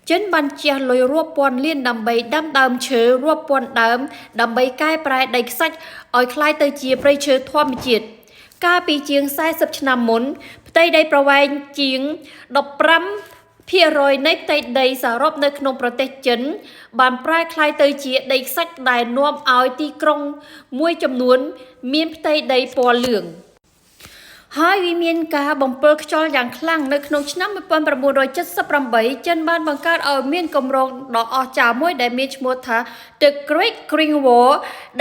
ចិនបានជះលុយរាប់ពាន់លានដើម្បីដាំដើមឈើរាប់ពាន់ដើមដើម្បីកែប្រែដីខ្សាច់ឲ្យคล้ายទៅជាព្រៃឈើធម្មជាតិកាលពីជាង40ឆ្នាំមុនផ្ទៃដីប្រវែងជាង15%នៃផ្ទៃដីសរុបនៅក្នុងប្រទេសចិនបានប្រែក្លាយទៅជាដីខ្សាច់ដែលនាំឲ្យទីក្រុងមួយចំនួនមានផ្ទៃដីពណ៌លឿងហើយវាមានការបំពុលខ្យល់យ៉ាងខ្លាំងនៅក្នុងឆ្នាំ1978ចិនបានបង្កើតឲ្យមានគម្រោងដ៏អស្ចារ្យមួយដែលមានឈ្មោះថា The Great Green Wall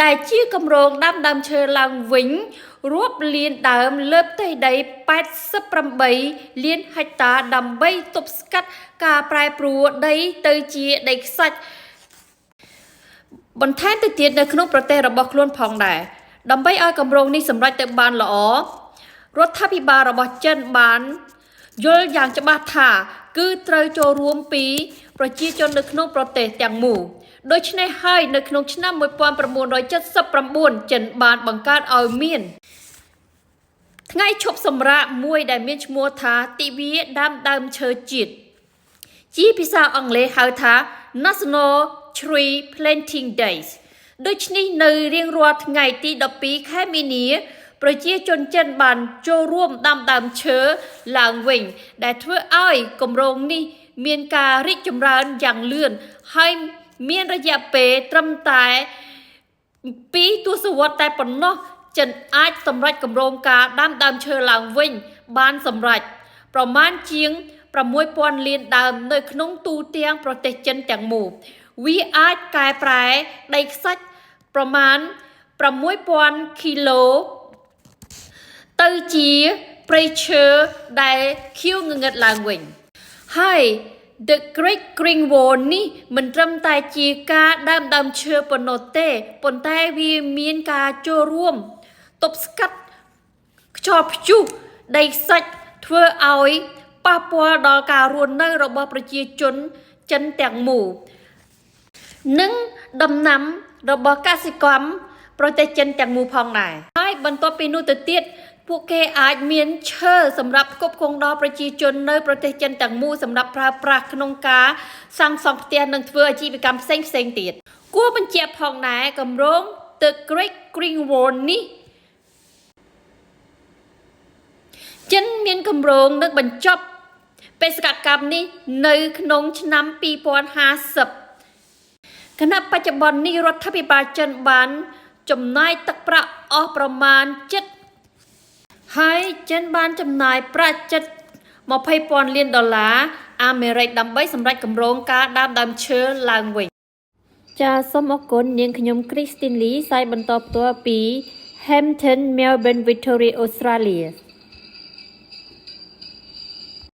ដែលជាគម្រោងដាំដើមឈើឡើងវិញរាប់លានដើមលើផ្ទៃដី88លានហិកតាដើម្បីទប់ស្កាត់ការប្រែប្រួលដីទៅជាដីខ្សាច់បន្ថែមទៅទៀតនៅក្នុងប្រទេសរបស់ខ្លួនផងដែរដើម្បីឲ្យគម្រោងនេះសម្រេចទៅបានល្អរដ្ឋាភិបាលរបស់ចិនបានយល់យ៉ាងច្បាស់ថាគឺត្រូវចូលរួមពីប្រជាជននៅក្នុងប្រទេសទាំងមូលដូច្នេះហើយនៅក្នុងឆ្នាំ1979ចិនបានបង្កើតឲ្យមានថ្ងៃឈប់សម្រាកមួយដែលមានឈ្មោះថាទិវាដាំដើមឈើជាតិជាភាសាអង់គ្លេសហៅថា National Tree Planting Days ដូច្នេះនៅរៀងរាល់ថ្ងៃទី12ខែមីនាប្រជាជនចិនបានចូលរួមដាំដើមឈើឡើងវិញដែលធ្វើឲ្យគម្រោងនេះមានការរីកចម្រើនយ៉ាងលឿនហើយមានរយៈពេលត្រឹមតែ2ទសវត្សរ៍តែប៉ុណ្ណោះចិនអាចសម្រេចគម្រោងការដាំដើមឈើឡើងវិញបានសម្រេចប្រមាណជាង6000លានដើមនៅក្នុងទូទាំងប្រទេសចិនទាំងមូលវាអាចកែប្រែដីខ្សាច់ប្រមាណ6000គីឡូទៅជាព្រៃឈើដែលខៀវងងឹតឡើងវិញហើយ The Great Green Wall នេះមិនត្រឹមតែជាការដើមឈើប៉ុណ្ណោះទេប៉ុន្តែវាមានការចូលរួមទប់ស្កាត់ខ្យល់ព្យុះដីខ្សាច់ធ្វើឲ្យប៉ះពាល់ដល់ការរស់នៅរបស់ប្រជាជនចិនទាំងមូលនិងដំណាំរបស់កសិកម្មប្រទេសចិនទាំងមូលផងដែរហើយបន្ទាប់ពីនោះទៅទៀតពួកគេអាចមានឈើសម្រាប់ផ្គត់ផ្គង់ដល់ប្រជាជននៅប្រទេសចិនទាំងមូលសម្រាប់ប្រើប្រាស់ក្នុងការសាងសង់ផ្ទះនិងធ្វើអាជីវកម្មផ្សេងៗទៀតគួរបញ្ជាក់ផងដែរគម្រោង The Great Green Wall នេះចិនមានគម្រោងនឹងបញ្ចប់បេសកកម្មនេះនៅក្នុងឆ្នាំ2050គណៈបច្ចុប្បន្ននេះរដ្ឋាភិបាលចិនបានចំណាយទឹកប្រាក់អស់ប្រមាណហើយចិនបានចំណាយប្រាក់20,000 លានដុល្លារអាមេរិកដើម្បីសម្រេចគម្រោងការដាំដើមឈើឡើងវិញចាសសូមអរគុណនាងខ្ញុំ Christine Lee សាយបន្តផ្ទាល់ពី Hampton Melbourne Victoria Australia